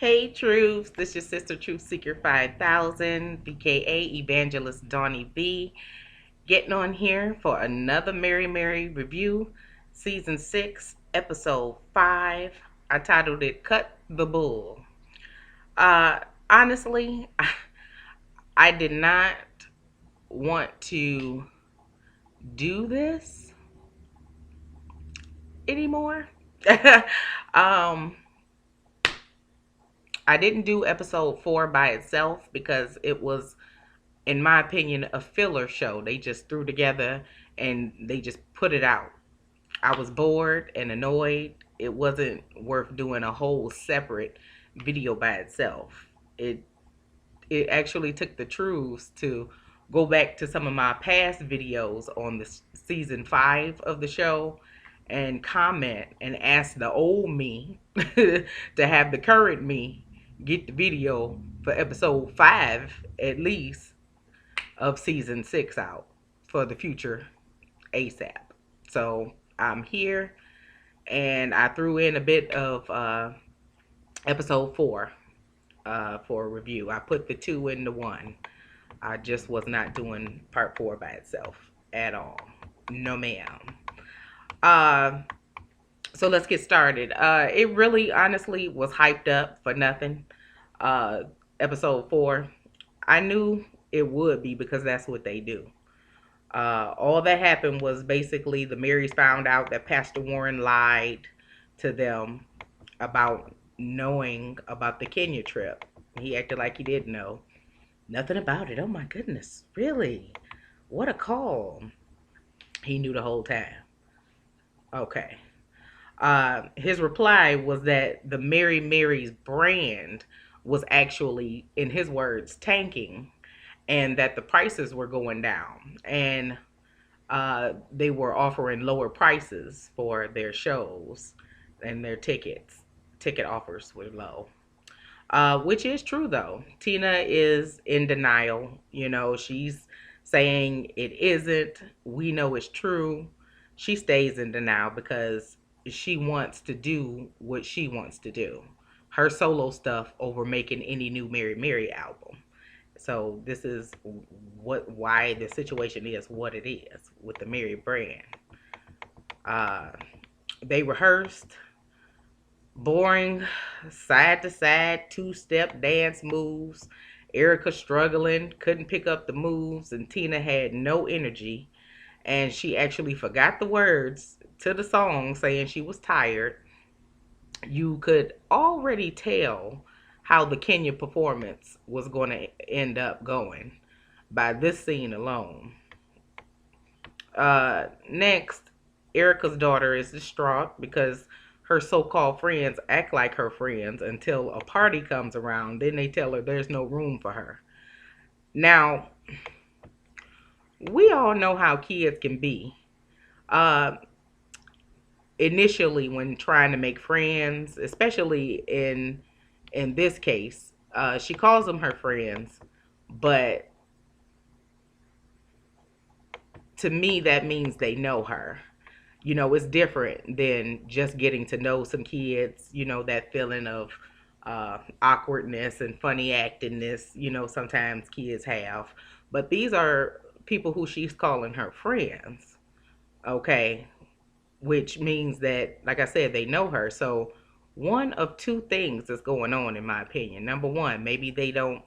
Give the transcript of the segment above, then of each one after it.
Hey Troops, this is your sister Truth Seeker 5000, BKA Evangelist Donnie B, getting on here for another Mary review, Season 6, Episode 5. I titled it Cut the Bull. Uh, Honestly, I did not want to do this anymore. um, I didn't do Episode 4 by itself because it was, in my opinion, a filler show. They just threw together and they just put it out. I was bored and annoyed. It wasn't worth doing a whole separate video by itself. It actually took the truths to go back to some of my past videos on the season 5 of the show and comment and ask the old me to have the current me get the video for episode 5 at least of season 6 out for the future ASAP. So I'm here and I threw in a bit of episode 4 for a review. I put the 2 into 1. I just was not doing part 4 by itself at all. No, ma'am. Uh, so let's get started. It really honestly was hyped up for nothing. Uh, Episode 4. I knew it would be because that's what they do. All that happened was basically the Marys found out that Pastor Warren lied to them about knowing about the Kenya trip. He acted like he didn't know nothing about it. Oh my goodness, really? What a call. He knew the whole time. Okay. His reply was that the Mary Mary's brand was actually, in his words, tanking, and that the prices were going down. And they were offering lower prices for their shows and their tickets. Ticket offers were low. Which is true though. Tina is in denial. You know, she's saying it isn't. We know it's true. She stays in denial because she wants to do what she wants to do. Her solo stuff over making any new Mary album. So this is why the situation is what it is with the Mary brand. Uh, they rehearsed boring side to side 2-step dance moves. Erica struggling, couldn't pick up the moves, and Tina had no energy. And she actually forgot the words to the song, saying she was tired. You could already tell how the Kenya performance was going to end up going by this scene alone. Next, Erica's daughter is distraught because her so-called friends act like her friends until a party comes around. Then they tell her there's no room for her. Now, we all know how kids can be. Uh, Initially, when trying to make friends, especially in this case, she calls them her friends, but to me, that means they know her. You know, it's different than just getting to know some kids, you know, that feeling of awkwardness and funny actingness, you know, sometimes kids have. But these are people who she's calling her friends, okay? Which means that, like I said, they know her. So, one of two things is going on, in my opinion. Number one, maybe they don't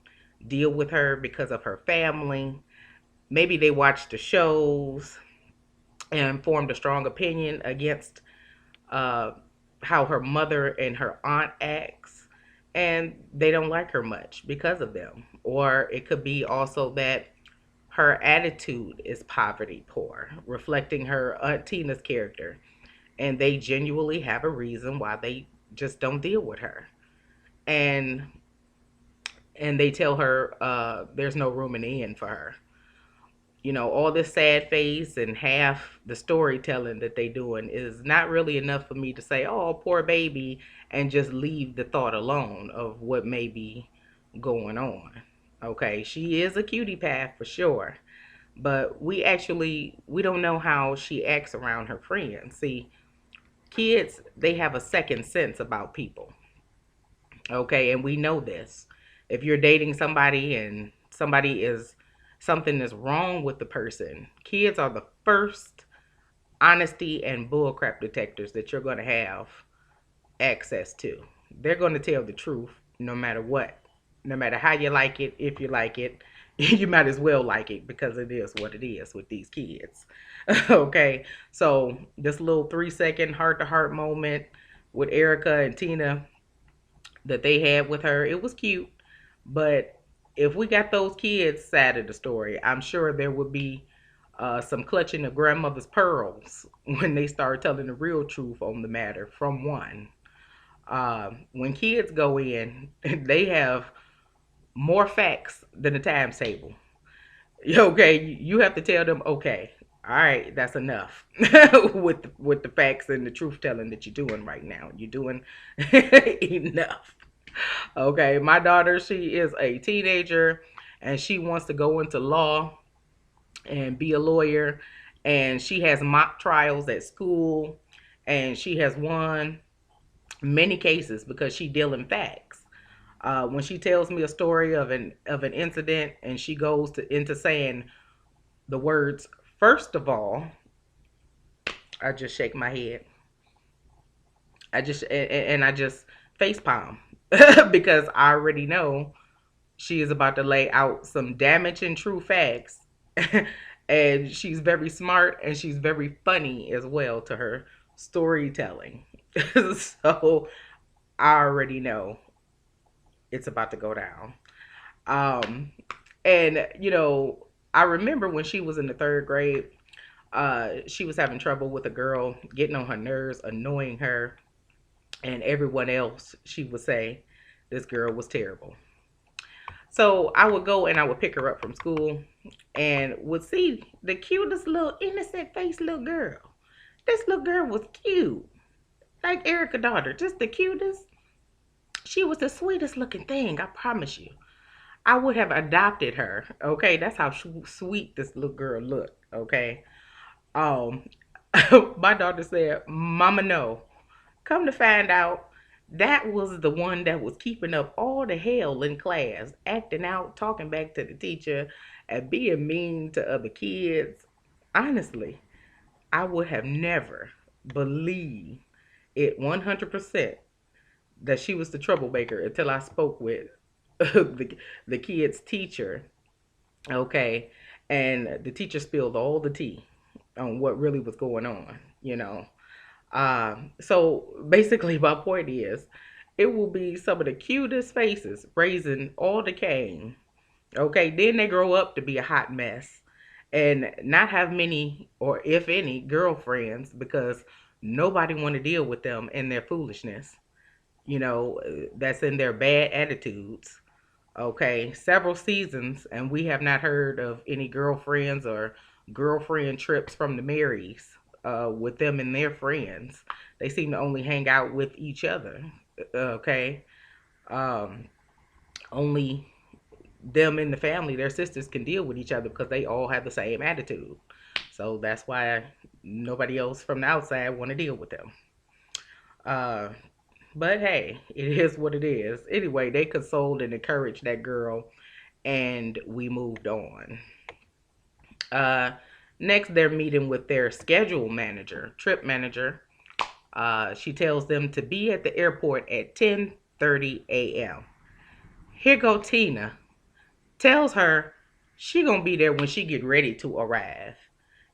deal with her because of her family. Maybe they watch the shows and formed a strong opinion against uh, how her mother and her aunt acts, and they don't like her much because of them. Or it could be also that her attitude is poverty poor, reflecting her aunt Tina's character, and they genuinely have a reason why they just don't deal with her. And they tell her there's no room in the inn for her. You know, all this sad face and half the storytelling that they doing is not really enough for me to say, oh, poor baby, and just leave the thought alone of what may be going on. Okay, she is a cutie pie for sure, but we don't know how she acts around her friends. See, kids, they have a second sense about people. Okay, and we know this. If you're dating somebody and something is wrong with the person, kids are the first honesty and bullcrap detectors that you're going to have access to. They're going to tell the truth no matter what. No matter how you like it, if you like it, you might as well like it because it is what it is with these kids. Okay, so this little 3 second heart to heart moment with Erica and Tina that they had with her, it was cute. But if we got those kids' side of the story, I'm sure there would be some clutching of grandmother's pearls when they start telling the real truth on the matter from one. When kids go in, they have more facts than the times table. Okay, you have to tell them, okay, all right, that's enough with the facts and the truth telling that you're doing right now. You're doing enough. Okay, my daughter, she is a teenager and she wants to go into law and be a lawyer, and she has mock trials at school, and she has won many cases because she dealing facts. When she tells me a story of an incident and she goes into saying the words first of all, I just shake my head. I just face palm because I already know she is about to lay out some damaging true facts. And she's very smart and she's very funny as well to her storytelling. So I already know it's about to go down. Um, and I remember when she was in the third grade, she was having trouble with a girl getting on her nerves, annoying her, and everyone else. She would say this girl was terrible. So I would go and I would pick her up from school and would see the cutest little innocent faced little girl. This little girl was cute, like Erica daughter, just the cutest. She was the sweetest looking thing, I promise you. I would have adopted her. Okay, that's how sweet this little girl looked. Okay, um, my daughter said, "Mama, no." Come to find out, that was the one that was keeping up all the hell in class, acting out, talking back to the teacher, and being mean to other kids. Honestly, I would have never believed it 100% that she was the troublemaker until I spoke with the kid's teacher. Okay, and the teacher spilled all the tea on what really was going on. So basically, my point is, it will be some of the cutest faces raising all the cane. Okay, then they grow up to be a hot mess and not have many or if any girlfriends because nobody want to deal with them and their foolishness. That's in their bad attitudes. Okay, several seasons, and we have not heard of any girlfriends or girlfriend trips from the Marys with them and their friends. They seem to only hang out with each other. Okay, um, only them and the family, their sisters, can deal with each other because they all have the same attitude. So that's why nobody else from the outside want to deal with them. Uh, but hey, it is what it is. Anyway, they consoled and encouraged that girl, and we moved on. Uh, Next, they're meeting with their schedule manager, trip manager. She tells them to be at the airport at 10:30 a.m. Here go Tina. Tells her she gonna be there when she get ready to arrive.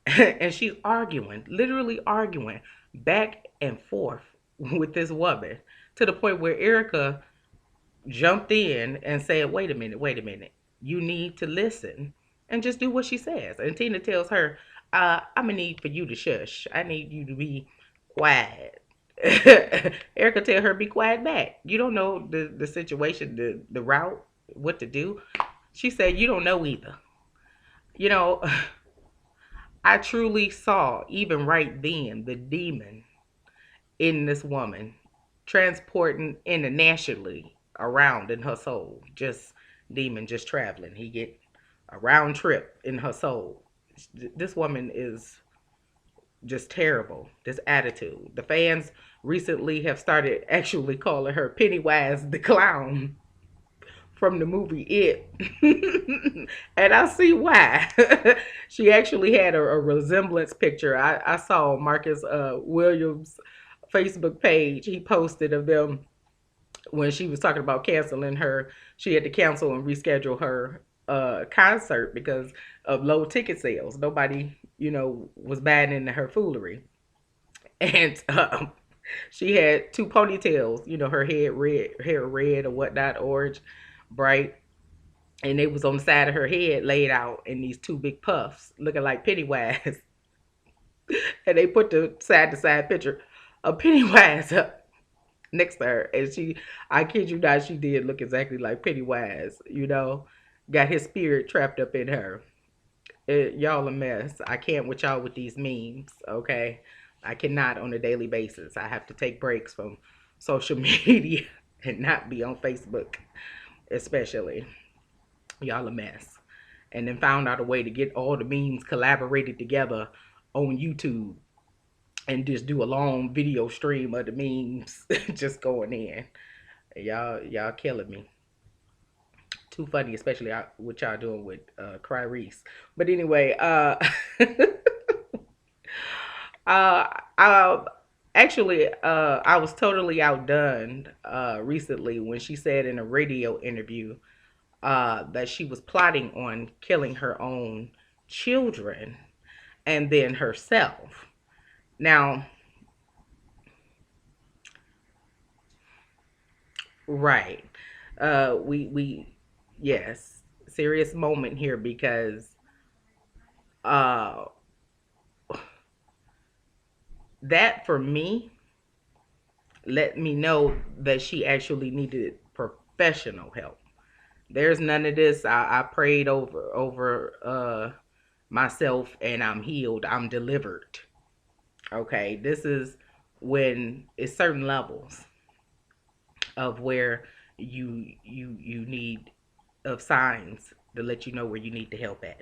And she's arguing, literally arguing back and forth with this woman to the point where Erica jumped in and said, wait a minute. You need to listen and just do what she says. And Tina tells her, I'm going to need for you to shush. I need you to be quiet. Erica tell her, be quiet back. You don't know the situation, the route, what to do. She said, you don't know either. You know, I truly saw, even right then, the demon in this woman transporting internationally around in her soul. Just demon, just traveling. He get a round trip in her soul. This woman is just terrible. This attitude. The fans recently have started actually calling her Pennywise the Clown from the movie It. And I see why. She actually had a resemblance picture. I saw Marcus Williams' Facebook page. He posted of them when she was talking about canceling her. She had to cancel and reschedule her concert because of low ticket sales. Nobody, was buying into her foolery. And she had two ponytails, her hair red or whatnot, orange, bright, and they was on the side of her head laid out in these two big puffs, looking like Pennywise. And they put the side to side picture of Pennywise up next to her, and I kid you not, she did look exactly like Pennywise. Got his spirit trapped up in her. Y'all a mess. I can't with y'all with these memes. Okay, I cannot on a daily basis. I have to take breaks from social media and not be on Facebook, especially. Y'all a mess. And then found out a way to get all the memes collaborated together on YouTube and just do a long video stream of the memes just going in. Y'all killing me. Too funny, especially what y'all doing with Reese. But anyway, uh, uh, actually, I was totally outdone recently when she said in a radio interview that she was plotting on killing her own children and then herself. Now, right. We yes, serious moment here because uh that for me let me know that she actually needed professional help. There's none of this. I prayed over myself and I'm healed. I'm delivered. Okay, this is when it's certain levels of where you need of signs to let you know where you need the help at.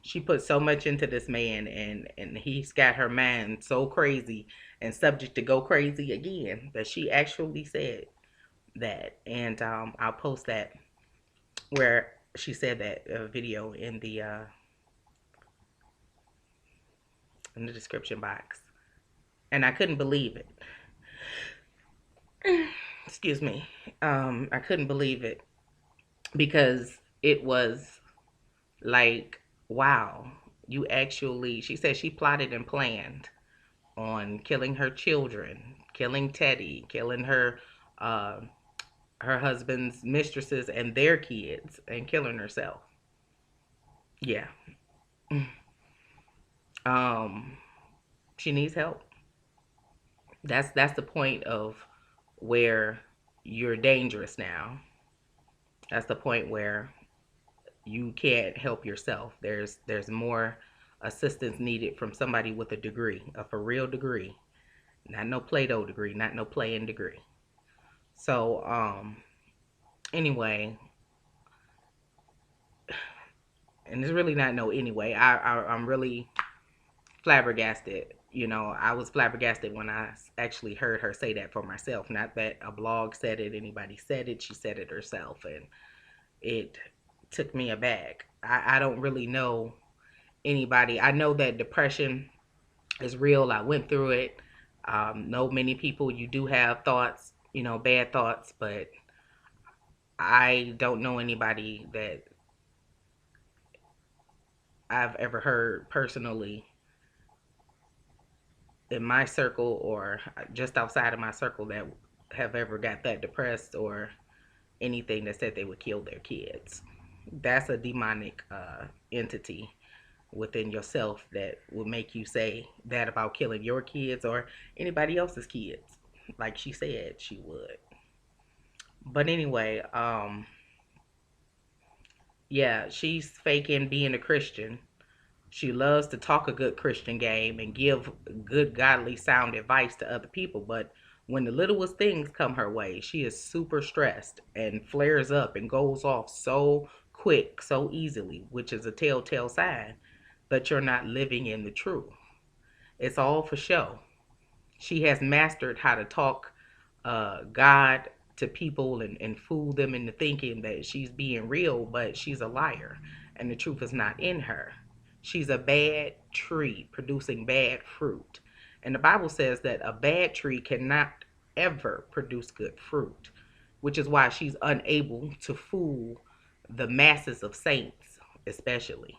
She put so much into this man, and he's got her mind so crazy and subject to go crazy again that she actually said that. And I'll post that where she said that video in the description box, and I couldn't believe it. Excuse me. I couldn't believe it because it was like, wow, you actually, she said she plotted and planned on killing her children, killing Teddy, killing uh, her husband's mistresses and their kids, and killing herself. Yeah. Um, she needs help. That's the point of where you're dangerous now. That's the point where you can't help yourself. There's more assistance needed from somebody with a degree, a for real degree, not no Play-Doh degree, not no playing degree. So anyway, and it's really not no anyway. I'm really flabbergasted. I was flabbergasted when I actually heard her say that for myself. Not that a blog said it, anybody said it. She said it herself, and it took me aback. I don't really know anybody. I know that depression is real. I went through it. Know many people. You do have thoughts, bad thoughts, but I don't know anybody that I've ever heard personally in my circle or just outside of my circle that have ever got that depressed or anything that said they would kill their kids. That's a demonic entity within yourself that will make you say that about killing your kids or anybody else's kids, like she said she would. But anyway, yeah, she's faking being a Christian. She loves to talk a good Christian game and give good, godly, sound advice to other people. But when the littlest things come her way, she is super stressed and flares up and goes off so quick, so easily, which is a telltale sign that you're not living in the truth. It's all for show. She has mastered how to talk God to people and fool them into thinking that she's being real, but she's a liar and the truth is not in her. She's a bad tree producing bad fruit. And the Bible says that a bad tree cannot ever produce good fruit, which is why she's unable to fool the masses of saints, especially.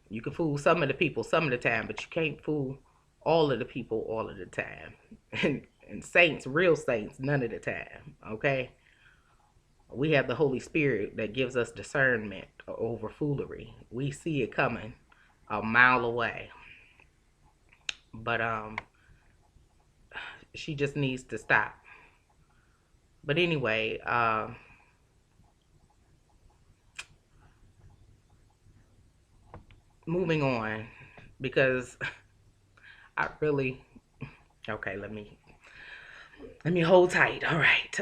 You can fool some of the people some of the time, but you can't fool all of the people all of the time. And saints, real saints, none of the time. Okay? We have the Holy Spirit that gives us discernment over foolery. We see it coming a mile away. But she just needs to stop. But anyway, moving on because I really okay, let me hold tight. All right.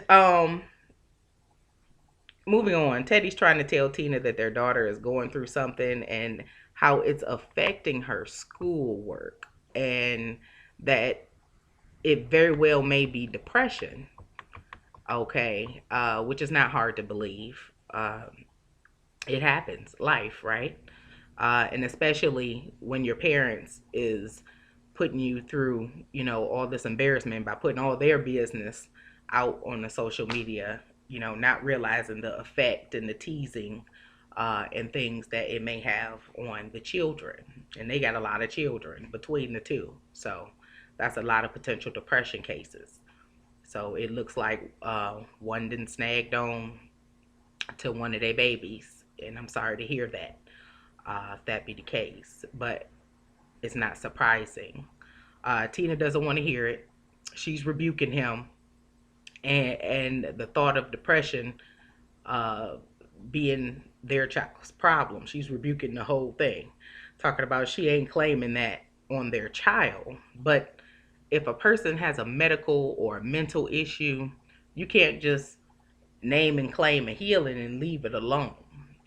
Moving on. Teddy's trying to tell Tina that their daughter is going through something and how it's affecting her schoolwork and that it very well may be depression. Okay, which is not hard to believe. It happens, life, right? And especially when your parents is putting you through, all this embarrassment by putting all their business out on the social media, not realizing the effect and the teasing and things that it may have on the children. And they got a lot of children between the two. So that's a lot of potential depression cases. So it looks like one didn't snagged on to one of their babies. And I'm sorry to hear that, if that be the case. But it's not surprising. Tina doesn't want to hear it. She's rebuking him. And the thought of depression uh, being their child's problem. She's rebuking the whole thing. Talking about she ain't claiming that on their child. But if a person has a medical or a mental issue, you can't just name and claim a healing and leave it alone.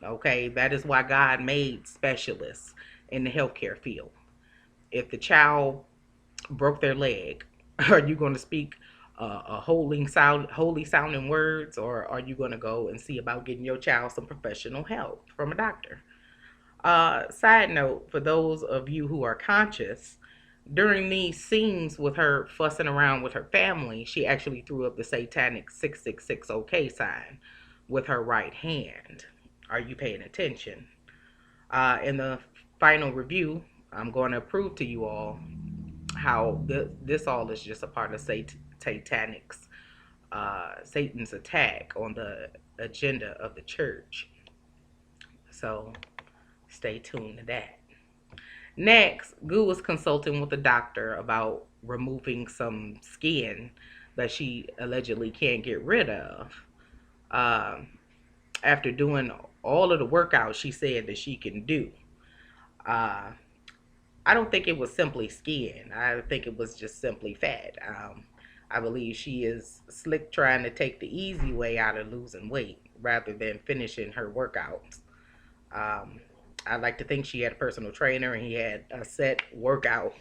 Okay, that is why God made specialists in the healthcare field. If the child broke their leg, are you going to speak holy sounding words, or are you going to go and see about getting your child some professional help from a doctor? Side note, for those of you who are conscious, during these scenes with her fussing around with her family, she actually threw up the satanic 666 OK sign with her right hand. Are you paying attention? In the final review, I'm going to prove to you all how this all is just a part of Satan's attack on the agenda of the church. So stay tuned to that. Next, Goo was consulting with a doctor about removing some skin that she allegedly can't get rid of. Um, After doing all of the workouts she said that she can do. Uh, I don't think it was simply skin. I think it was just simply fat. I believe she is slick trying to take the easy way out of losing weight rather than finishing her workouts. Um, I like to think she had a personal trainer and he had a set workout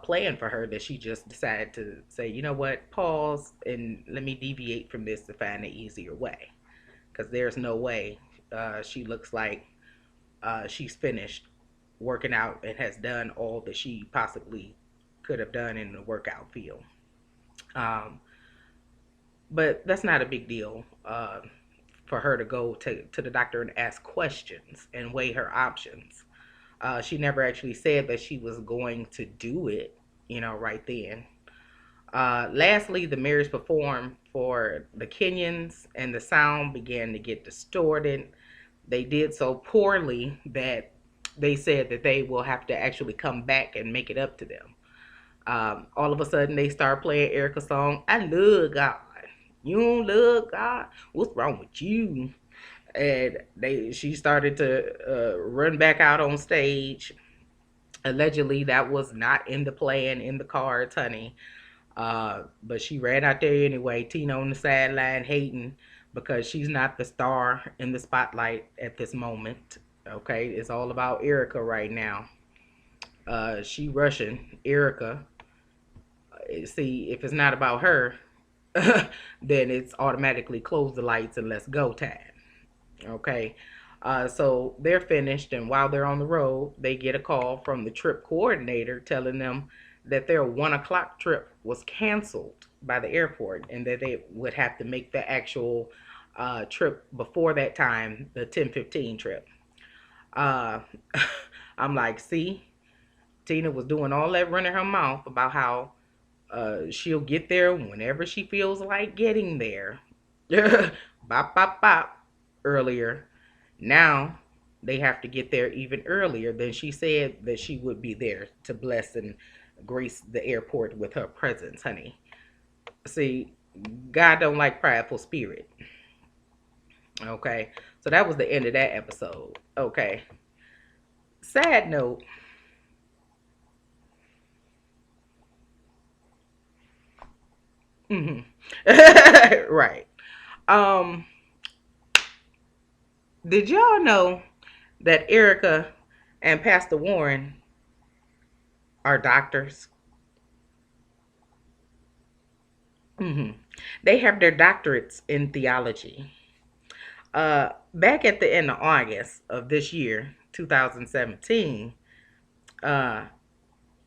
plan for her that she just decided to say, you know what, pause and let me deviate from this to find an easier way. Because there's no way she looks like she's finished working out and has done all that she possibly could have done in the workout field. Um, but that's not a big deal for her to go to the doctor and ask questions and weigh her options. She never actually said that she was going to do it, right then. Lastly, the marriage performed for the Kenyans and the sound began to get distorted. They did so poorly that they said that they will have to actually come back and make it up to them. All of a sudden, they start playing Erica's song, I love God. You don't love God? What's wrong with you? And she started to run back out on stage. Allegedly, that was not in the plan, in the cards, honey. But she ran out there anyway. Tina on the sideline hating because she's not the star in the spotlight at this moment. Okay, it's all about Erica right now. She rushing Erica. See, if it's not about her, then it's automatically close the lights and let's go time. Okay. So they're finished, and while they're on the road, they get a call from the trip coordinator telling them that their 1 o'clock trip was canceled by the airport and that they would have to make the actual trip before that time, the 10:15 trip. Uh, I'm like, see, Tina was doing all that running her mouth about how she'll get there whenever she feels like getting there. Bop, bop, bop, earlier. Now they have to get there even earlier than she said that she would be there to bless and grace the airport with her presence, honey. See, God don't like prideful spirit. Okay. So that was the end of that episode. Okay. Sad note. Hmm. Right. Um, did y'all know that Erica and Pastor Warren are doctors? Hmm. They have their doctorates in theology. Back at the end of August of this year, 2017, uh,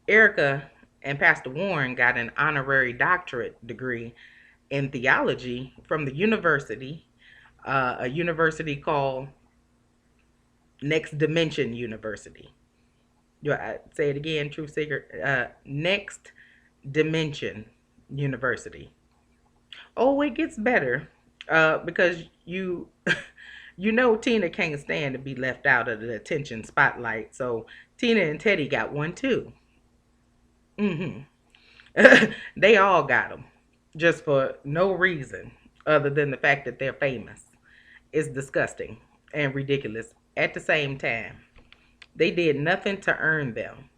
Erica and Pastor Warren got an honorary doctorate degree in theology from the university, a university called Next Dimension University. Do I say it again, True Seeker? Next Dimension University. Oh, it gets better because you know Tina can't stand to be left out of the attention spotlight. So Tina and Teddy got one too. Hmm. They all got them just for no reason other than the fact that they're famous. It's disgusting and ridiculous at the same time. They did nothing to earn them.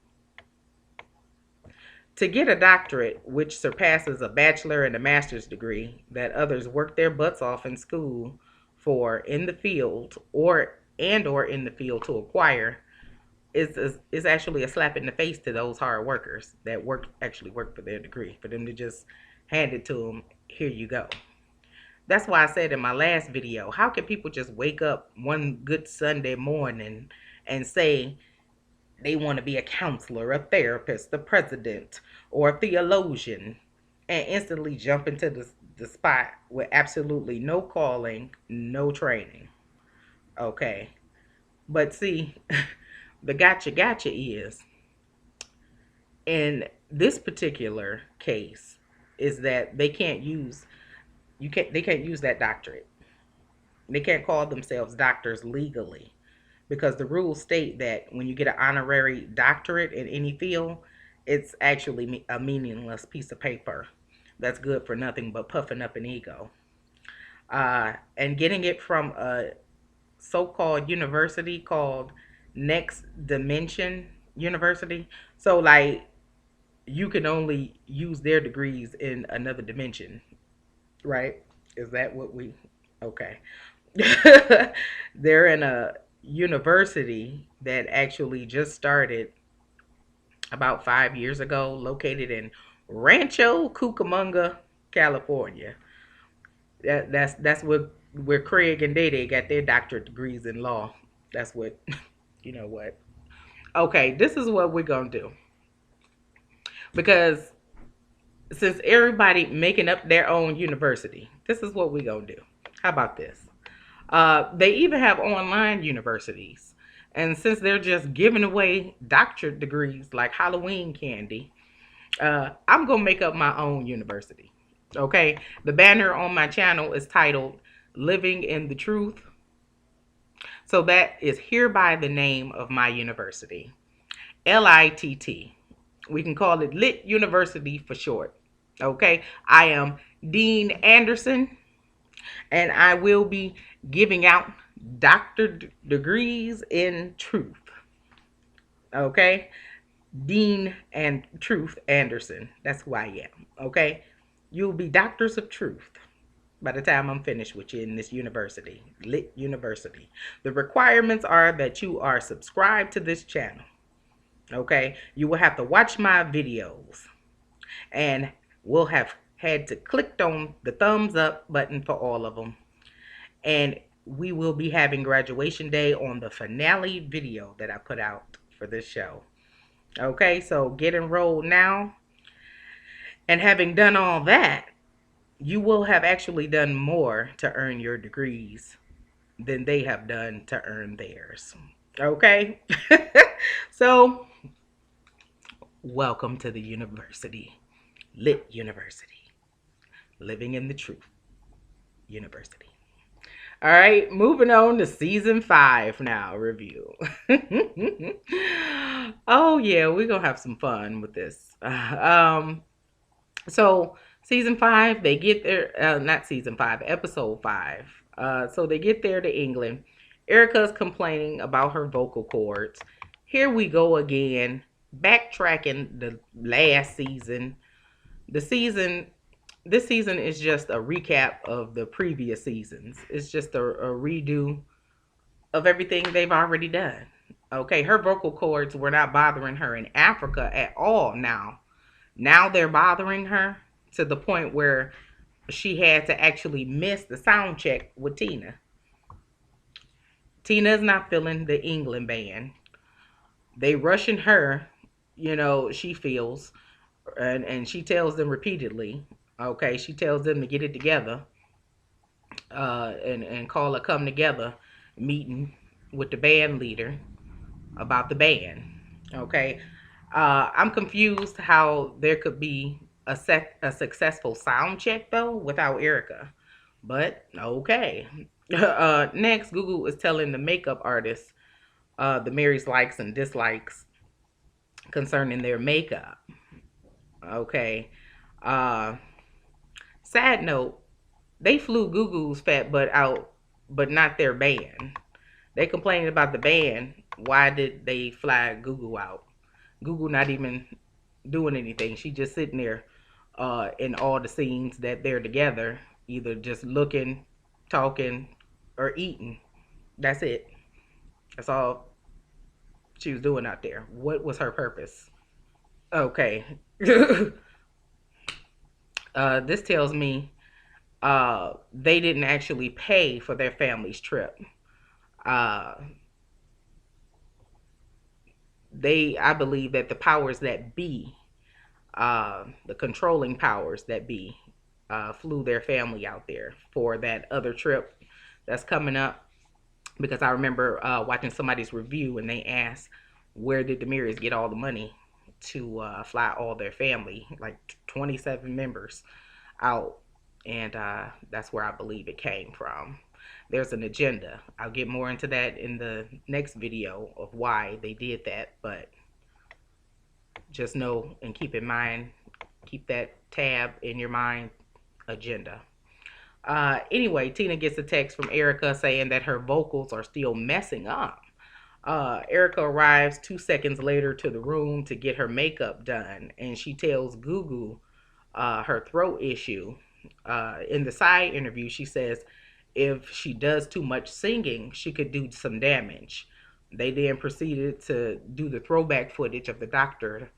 To get a doctorate, which surpasses a bachelor and a master's degree that others work their butts off in school for in the field or in the field to acquire, is actually a slap in the face to those hard workers that work for their degree. For them to just hand it to them, here you go. That's why I said in my last video, how can people just wake up one good Sunday morning and say they want to be a counselor, a therapist, a president, or a theologian, and instantly jump into the spot with absolutely no calling, no training? Okay. But see, the gotcha is, in this particular case, is that they can't use that doctorate. They can't call themselves doctors legally because the rules state that when you get an honorary doctorate in any field, it's actually a meaningless piece of paper that's good for nothing but puffing up an ego. And getting it from a so-called university called Next Dimension University. So, like, you can only use their degrees in another dimension, right? Is that what we? Okay. They're in a university that actually just started about 5 years ago, located in Rancho Cucamonga, California. That's where Craig and Day Day got their doctorate degrees in law. That's what you know what. Okay, this is what we're gonna do because since everybody making up their own university, this is what we're gonna do. How about this? They even have online universities. And since they're just giving away doctorate degrees like Halloween candy, I'm going to make up my own university. Okay. The banner on my channel is titled Living in the Truth. So that is hereby the name of my university, LITT. We can call it Lit University for short. Okay. I am Dean Anderson, and I will be giving out degrees in truth. Okay? Dean and Truth Anderson. That's who I am. Okay? You'll be doctors of truth by the time I'm finished with you in this university, Lit University. The requirements are that you are subscribed to this channel. Okay, you will have to watch my videos, and we'll have had to click on the thumbs up button for all of them. And we will be having graduation day on the finale video that I put out for this show. Okay, so get enrolled now. And having done all that, you will have actually done more to earn your degrees than they have done to earn theirs. Okay? So, welcome to the university. Lit University. Living in the Truth University. All right, moving on to season 5 now review. Oh yeah, we're gonna have some fun with this. So season 5, they get there. Not season 5, episode 5. So they get there to England. Erica's complaining about her vocal cords. Here we go again, backtracking the last season. The season This season is just a recap of the previous seasons. It's just a redo of everything they've already done. Okay, her vocal cords were not bothering her in Africa at all now. Now they're bothering her to the point where she had to actually miss the sound check with Tina. Tina is not feeling the England band. They rushing her, she feels, and she tells them repeatedly, okay, she tells them to get it together, and call a come together meeting with the band leader about the band. Okay, I'm confused how there could be a successful sound check though without Erica, but okay. Next, Google is telling the makeup artist the Mary's likes and dislikes concerning their makeup. Okay. Uh, Sad note, they flew Gugu's fat butt out, but not their band. They complaining about the band. Why did they fly Gugu out? Gugu not even doing anything. She just sitting there in all the scenes that they're together, either just looking, talking, or eating. That's it. That's all she was doing out there. What was her purpose? Okay. This tells me they didn't actually pay for their family's trip. Uh, I believe that the powers that be, the controlling powers that be, flew their family out there for that other trip that's coming up. Because I remember watching somebody's review and they asked, where did the Mirrors get all the money to fly all their family, like 27 members, out? And that's where I believe it came from. There's an agenda. I'll get more into that in the next video of why they did that, but just know and keep in mind, keep that tab in your mind, agenda. Anyway, Tina gets a text from Erica saying that her vocals are still messing up. Erica arrives 2 seconds later to the room to get her makeup done, and she tells Gugu her throat issue. In the side interview, she says if she does too much singing, she could do some damage. They then proceeded to do the throwback footage of the doctor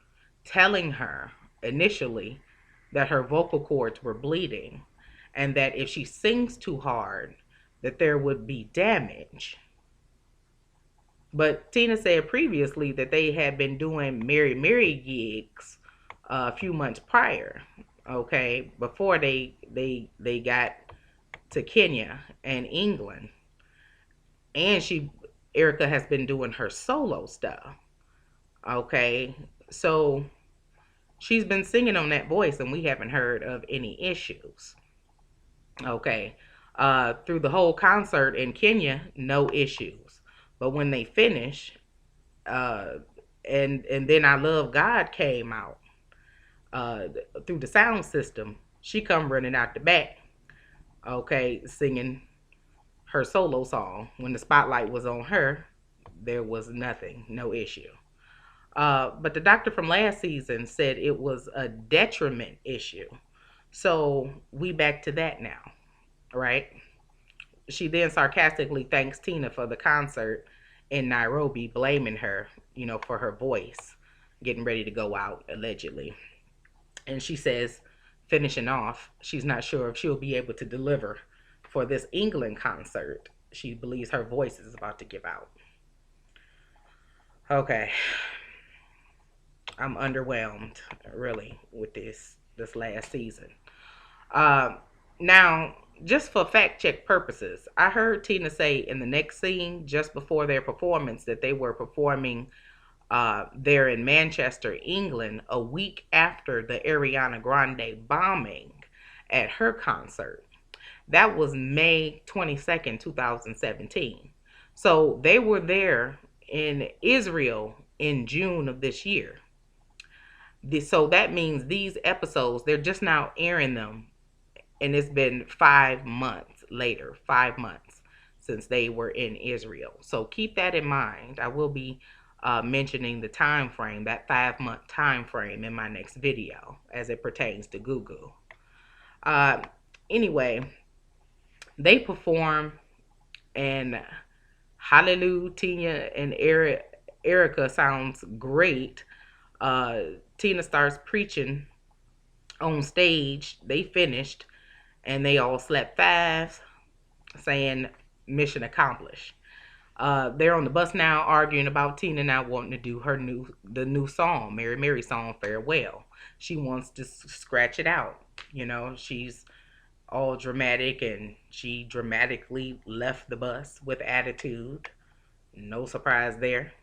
telling her initially that her vocal cords were bleeding and that if she sings too hard, that there would be damage. But Tina said previously that they had been doing Mary Mary gigs a few months prior, okay, before they got to Kenya and England. And Erica has been doing her solo stuff. Okay. So she's been singing on that voice and we haven't heard of any issues. Okay. Through the whole concert in Kenya, no issues. But when they finish, uh, and then I Love God came out uh, through the sound system, she come running out the back, okay, singing her solo song. When the spotlight was on her, there was nothing, no issue. But the doctor from last season said it was a detriment issue. So we back to that now, right? She then sarcastically thanks Tina for the concert in Nairobi, blaming her, for her voice. getting ready to go out, allegedly. And she says, finishing off, she's not sure if she'll be able to deliver for this England concert. She believes her voice is about to give out. Okay, I'm underwhelmed, really, with this last season. Um, Now, just for fact check purposes, I heard Tina say in the next scene, just before their performance, that they were performing there in Manchester, England, a week after the Ariana Grande bombing at her concert. That was May 22nd, 2017. So they were there in Israel in June of this year. So that means these episodes, they're just now airing them, and it's been 5 months later, 5 months since they were in Israel. So keep that in mind. I will be mentioning the time frame, that 5 month time frame, in my next video as it pertains to Gugu. Uh, anyway, they perform, and Hallelujah, Tina and Erica sounds great. Uh, Tina starts preaching on stage. They finished, and they all slept fast, saying mission accomplished. They're on the bus now arguing about Tina not wanting to do the new song, Mary Mary song, Farewell. She wants to scratch it out. She's all dramatic, and she dramatically left the bus with attitude. No surprise there.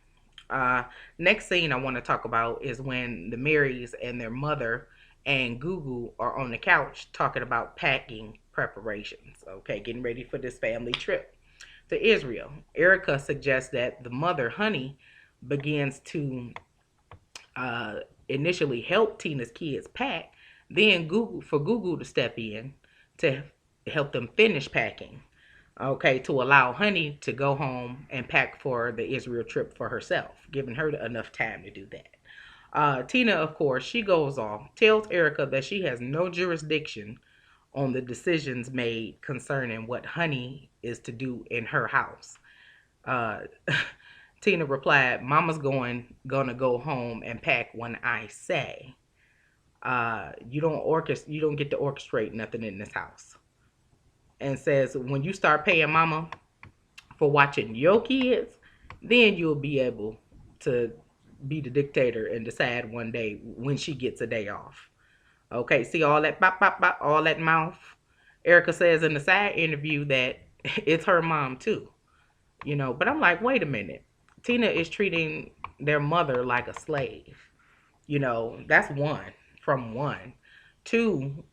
Uh, Next scene I want to talk about is when the Marys and their mother and Gugu are on the couch talking about packing preparations. Okay, getting ready for this family trip to Israel. Erica suggests that the mother, Honey, begins to uh, initially help Tina's kids pack, then Gugu to step in to help them finish packing. Okay, to allow Honey to go home and pack for the Israel trip for herself, giving her enough time to do that. Tina, of course, she goes off, tells Erica that she has no jurisdiction on the decisions made concerning what Honey is to do in her house. Uh, Tina replied, "Mama's gonna go home and pack when I say. You don't get to orchestrate nothing in this house." And says, when you start paying Mama for watching your kids, then you'll be able to be the dictator and decide one day when she gets a day off. Okay, see all that bop, bop, bop, all that mouth? Erica says in the side interview that it's her mom too. But I'm like, wait a minute. Tina is treating their mother like a slave. That's one, from one. Two,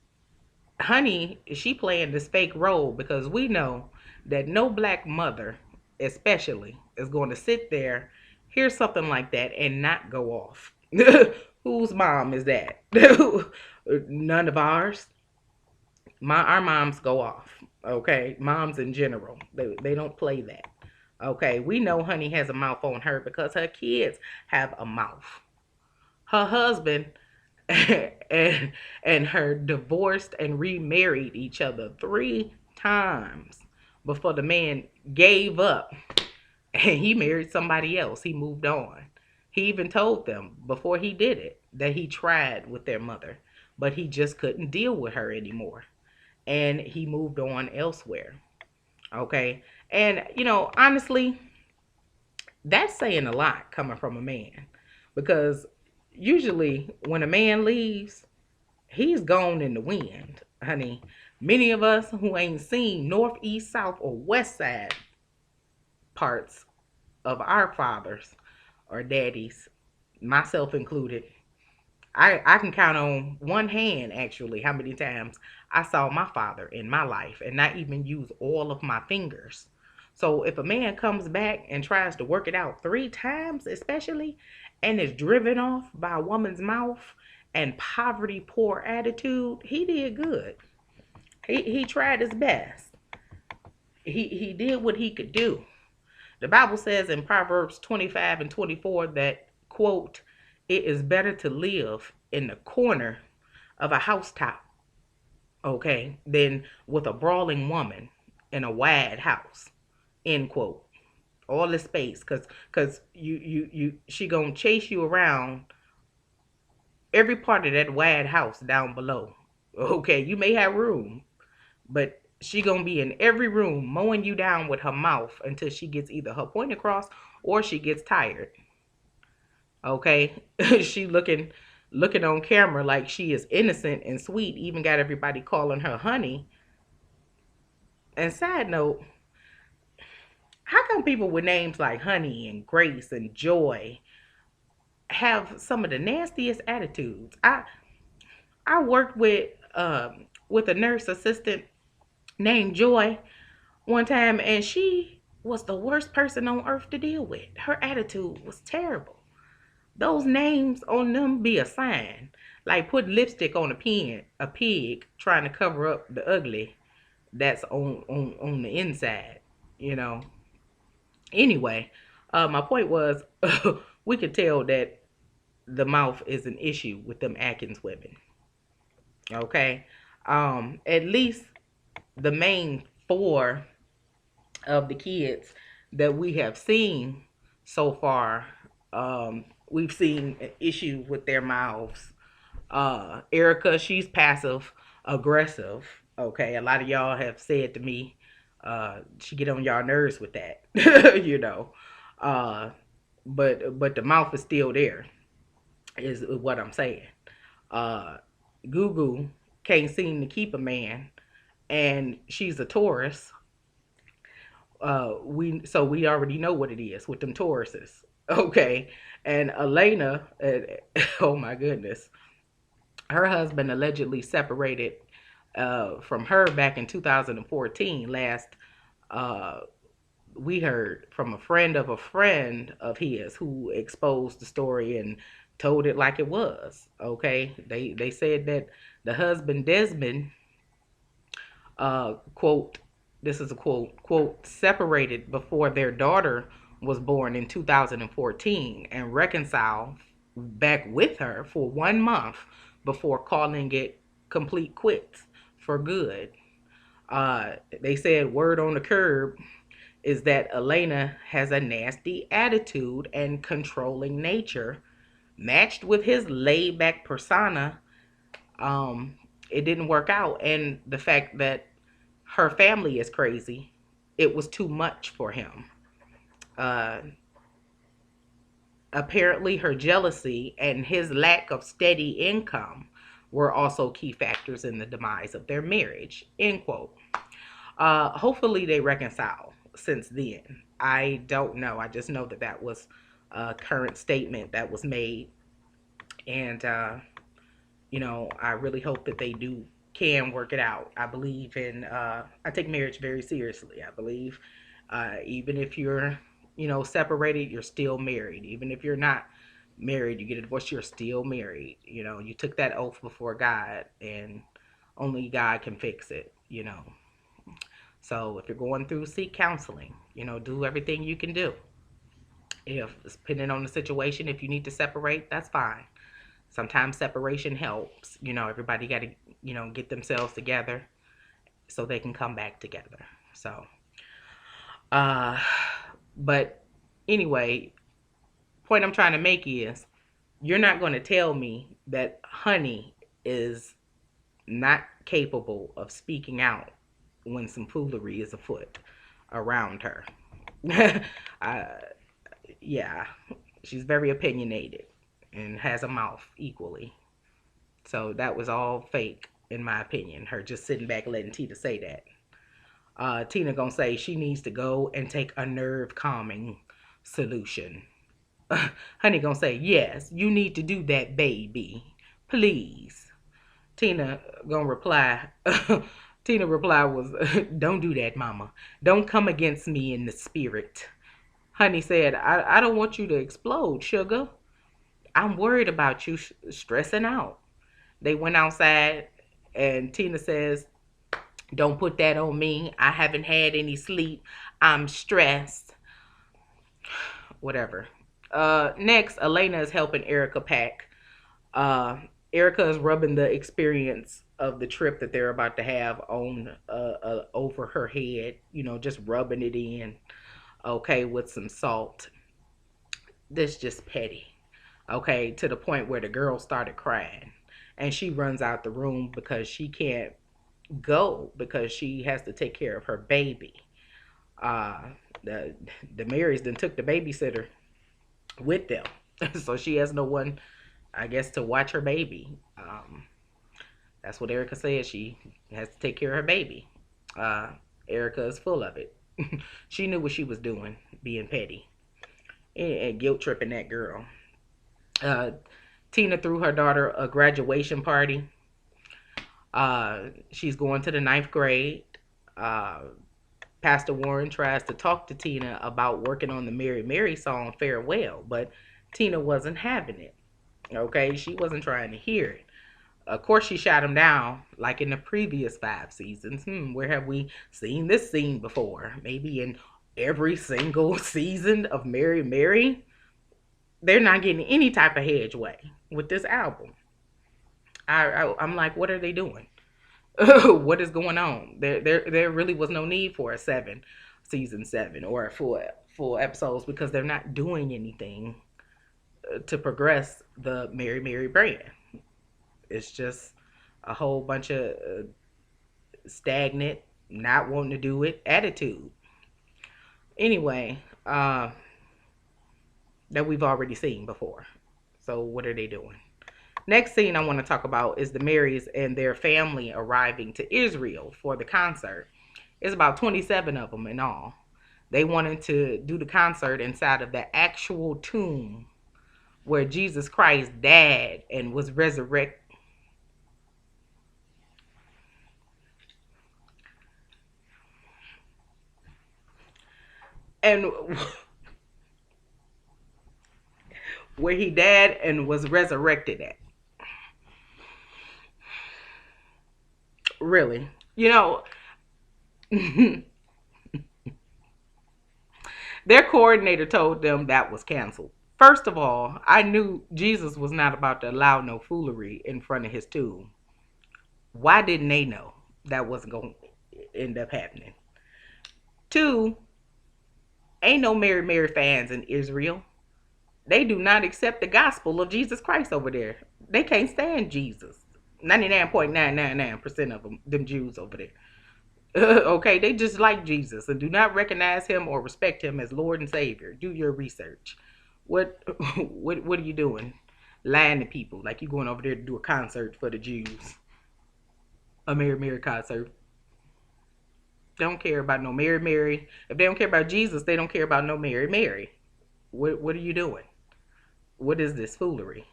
Honey, she playing this fake role because we know that no black mother, especially, is going to sit there, hear something like that, and not go off. Whose mom is that? None of ours. Our moms go off. Okay, moms in general, they don't play that. Okay, we know Honey has a mouth on her because her kids have a mouth. Her husband and her divorced and remarried each other 3 times before the man gave up and he married somebody else. He moved on. He even told them before he did it that he tried with their mother, but he just couldn't deal with her anymore, and he moved on elsewhere. Okay, and honestly, that's saying a lot coming from a man, because usually when a man leaves, he's gone in the wind, honey. Many of us who ain't seen north, east, south, or west side parts of our fathers or daddies, myself included, I can count on one hand actually how many times I saw my father in my life and not even use all of my fingers. So if a man comes back and tries to work it out 3 times, especially, and is driven off by a woman's mouth and poverty poor attitude, he did good. He tried his best. He did what he could do. The Bible says in Proverbs 25 and 24 that, quote, it is better to live in the corner of a housetop, okay, than with a brawling woman in a wide house, end quote. All the space, cause she gonna chase you around every part of that wide house down below. Okay, you may have room, but she gonna be in every room mowing you down with her mouth until she gets either her point across or she gets tired. Okay, she looking on camera like she is innocent and sweet. Even got everybody calling her honey. And side note, how come people with names like Honey and Grace and Joy have some of the nastiest attitudes? I worked with a nurse assistant named Joy one time, and she was the worst person on earth to deal with. Her attitude was terrible. Those names on them be a sign, like put lipstick on a pig trying to cover up the ugly that's on the inside, you know. Anyway, my point was we could tell that the mouth is an issue with them Atkins women. Okay, at least the main four of the kids that we have seen so far, we've seen an issue with their mouths. Erica, she's passive aggressive. Okay, a lot of y'all have said to me, she get on y'all nerves with that, you know. Uh, but the mouth is still there, is what I'm saying. Uh, Gugu can't seem to keep a man, and she's a Taurus. We already know what it is with them Tauruses. Okay, and Elena, oh my goodness, her husband allegedly separated from her back in 2014. Last uh, we heard from a friend of his who exposed the story and told it like it was. Okay, they said that the husband Desmond, quote, this is a quote, separated before their daughter was born in 2014 and reconciled back with her for 1 month before calling it complete quits for good. They said word on the curb is that Elena has a nasty attitude and controlling nature matched with his laid back persona. um it didn't work out, and the fact that her family is crazy, it was too much for him. uh Apparently her jealousy and his lack of steady income were also key factors in the demise of their marriage, end quote. Hopefully they reconcile since then. I don't know, I just know that that was a current statement that was made. And I really hope that they do can work it out. I believe in I take marriage very seriously. I believe even if you're, separated, you're still married. Even if you're not married, you get a divorce, you're still married. You took that oath before God, and only God can fix it. So if you're going through, seek counseling. Do everything you can do. If depending on the situation, if you need to separate, that's fine. Sometimes separation helps. Everybody got to, get themselves together so they can come back together. So, uh, but anyway, point I'm trying to make is you're not going to tell me that Honey is not capable of speaking out when some foolery is afoot around her. uh, yeah, she's very opinionated and has a mouth equally. So that was all fake, in my opinion. Her just sitting back letting Tina say that. Tina gonna say she needs to go and take a nerve calming solution. Honey gonna say, yes, you need to do that, baby. Please. Tina gonna reply. Tina reply was, don't do that, mama. Don't come against me in the spirit. Honey said, I don't want you to explode, sugar. I'm worried about you stressing out. They went outside, and Tina says, don't put that on me. I haven't had any sleep. I'm stressed. Whatever. Next, Elena is helping Erica pack. Uh, Erica is rubbing the experience of the trip that they're about to have on over her head. Just rubbing it in. Okay, with some salt. This just petty. Okay, to the point where the girl started crying. And she runs out the room because she can't go because she has to take care of her baby. Uh, the the Marys then took the babysitter with them, so she has no one, I guess, to watch her baby. That's what Erica said. She has to take care of her baby. Uh, Erica is full of it. She knew what she was doing, being petty and guilt tripping that girl. Uh, Tina threw her daughter a graduation party. She's going to the ninth grade. Uh, Pastor Warren tries to talk to Tina about working on the Mary Mary song Farewell, but Tina wasn't having it. Okay, she wasn't trying to hear it. Of course, she shot him down like in the previous 5 seasons. Where have we seen this scene before? Maybe in every single season of Mary Mary. They're not getting any type of headway with this album. I'm like, what are they doing? What is going on? There really was no need for a season 7 or a full episodes because they're not doing anything to progress the Mary Mary brand. It's just a whole bunch of stagnant, not wanting to do it attitude. Anyway, that we've already seen before. So what are they doing? Next scene I want to talk about is the Marys and their family arriving to Israel for the concert. It's about 27 of them in all. They wanted to do the concert inside of the actual tomb where Jesus Christ died and was resurrected. And where he died and was resurrected at. Really. You know, their coordinator told them that was canceled. First of all, I knew Jesus was not about to allow no foolery in front of his tomb. Why didn't they know that wasn't going to end up happening? Two, ain't no Mary Mary fans in Israel. They do not accept the gospel of Jesus Christ over there. They can't stand Jesus. 99.999% of them Jews over there. Okay, they just like Jesus and do not recognize him or respect him as Lord and Savior. Do your research. What what are you doing? Lying to people like you going over there to do a concert for the Jews. A Mary Mary concert. They don't care about no Mary Mary. If they don't care about Jesus, they don't care about no Mary Mary. What are you doing? What is this foolery?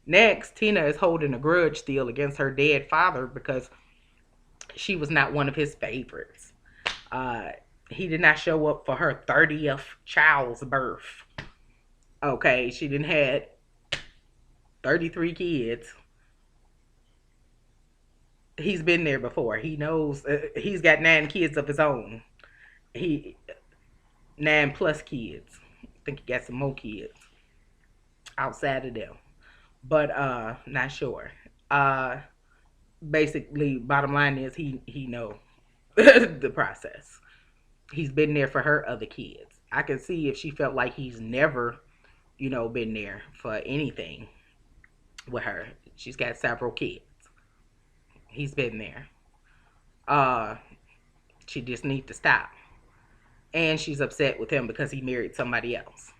Next, Tina is holding a grudge still against her dead father because she was not one of his favorites. Uh, he did not show up for her 30th child's birth. Okay, she didn't had 33 kids. He's been there before. He knows. He's got 9 kids of his own. He 9+ kids. I think he got some more kids outside of them, but not sure. Uh, Basically, bottom line is he know the process. He's been there for her other kids. I can see if she felt like he's never, been there for anything with her. She's got several kids. He's been there. Uh, she just needs to stop. And she's upset with him because he married somebody else.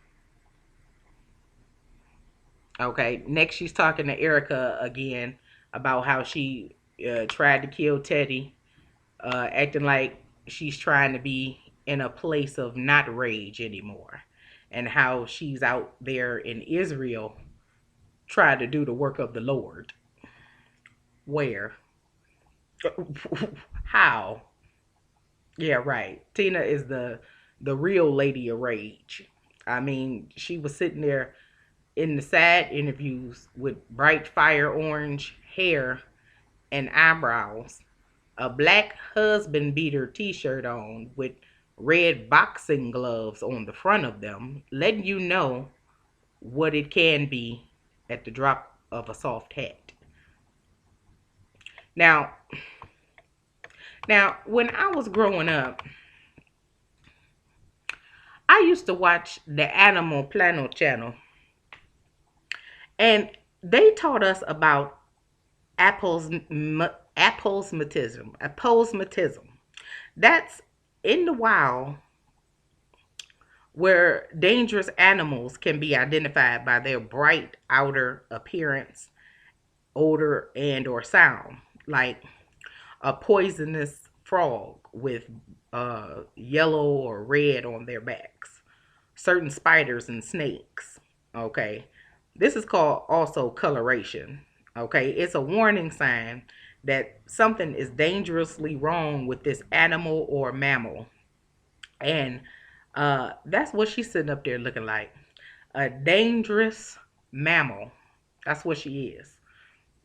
Okay. Next, she's talking to Erica again about how she tried to kill Teddy, acting like she's trying to be in a place of not rage anymore, and how she's out there in Israel trying to do the work of the Lord. Where? How? Yeah, right. Tina is the real lady of rage. I mean, she was sitting there in the side interviews with bright fire orange hair and eyebrows, a black husband beater t-shirt on with red boxing gloves on the front of them, letting you know what it can be at the drop of a soft hat. Now, when I was growing up, I used to watch the Animal Planet channel And they taught us about aposematism. That's in the wild where dangerous animals can be identified by their bright outer appearance, odor, and or sound, like a poisonous frog with yellow or red on their backs, certain spiders and snakes. Okay, this is called also coloration. Okay, it's a warning sign that something is dangerously wrong with this animal or mammal. And that's what she's sitting up there looking like, a dangerous mammal. That's what she is.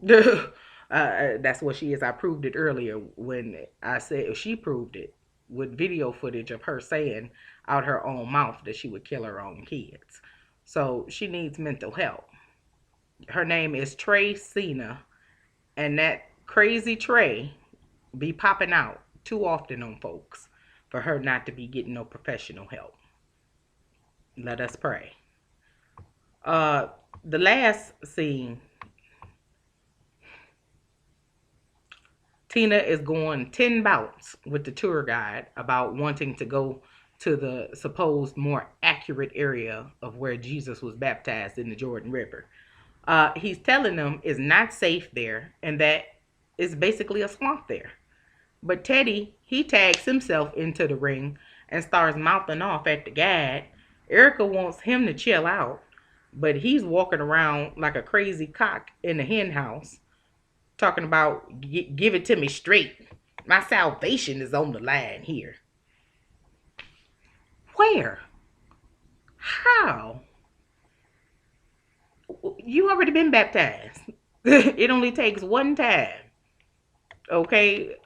That's what she is. I proved it earlier when I said she proved it with video footage of her saying out her own mouth that she would kill her own kids. So she needs mental help. Her name is Trey Cena, and that crazy Trey be popping out too often on folks for her not to be getting no professional help. Let us pray. Uh, the last scene, Tina is going 10 bouts with the tour guide about wanting to go to the supposed more accurate area of where Jesus was baptized in the Jordan River. He's telling them it's not safe there and that it's basically a swamp there. But Teddy, he tags himself into the ring and starts mouthing off at the guide. Erica wants him to chill out, but he's walking around like a crazy cock in the hen house, talking about give it to me straight. My salvation is on the line here. Where? How? You already been baptized. It only takes one time. Okay?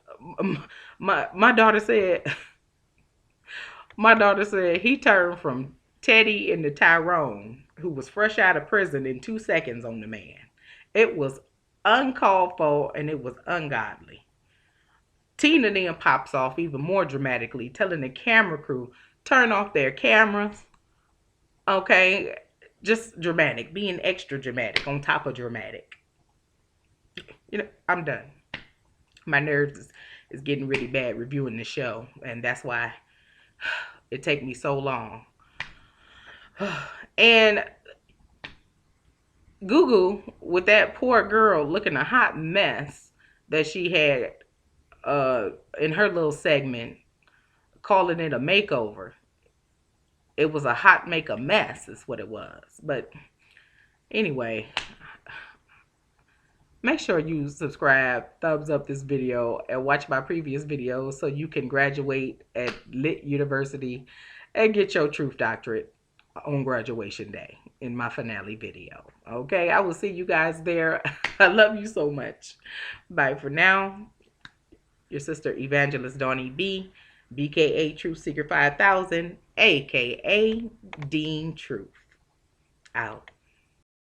My daughter said he turned from Teddy into Tyrone, who was fresh out of prison, in 2 seconds on the man. It was uncalled for and it was ungodly. Tina then pops off even more dramatically, telling the camera crew turn off their cameras. Okay, just dramatic, being extra dramatic on top of dramatic. I'm done. My nerves is getting really bad reviewing the show, and that's why it take me so long. And Gugu, with that poor girl looking a hot mess that she had in her little segment, calling it a makeover. It was a hot make a mess is what it was. But anyway, make sure you subscribe, thumbs up this video, and watch my previous videos so you can graduate at Lit University and get your truth doctorate on graduation day in my finale video. Okay, I will see you guys there. I love you so much. Bye for now. Your sister Evangelist Donnie B, BKA Truth Seeker 5000, aka Dean Truth. Out.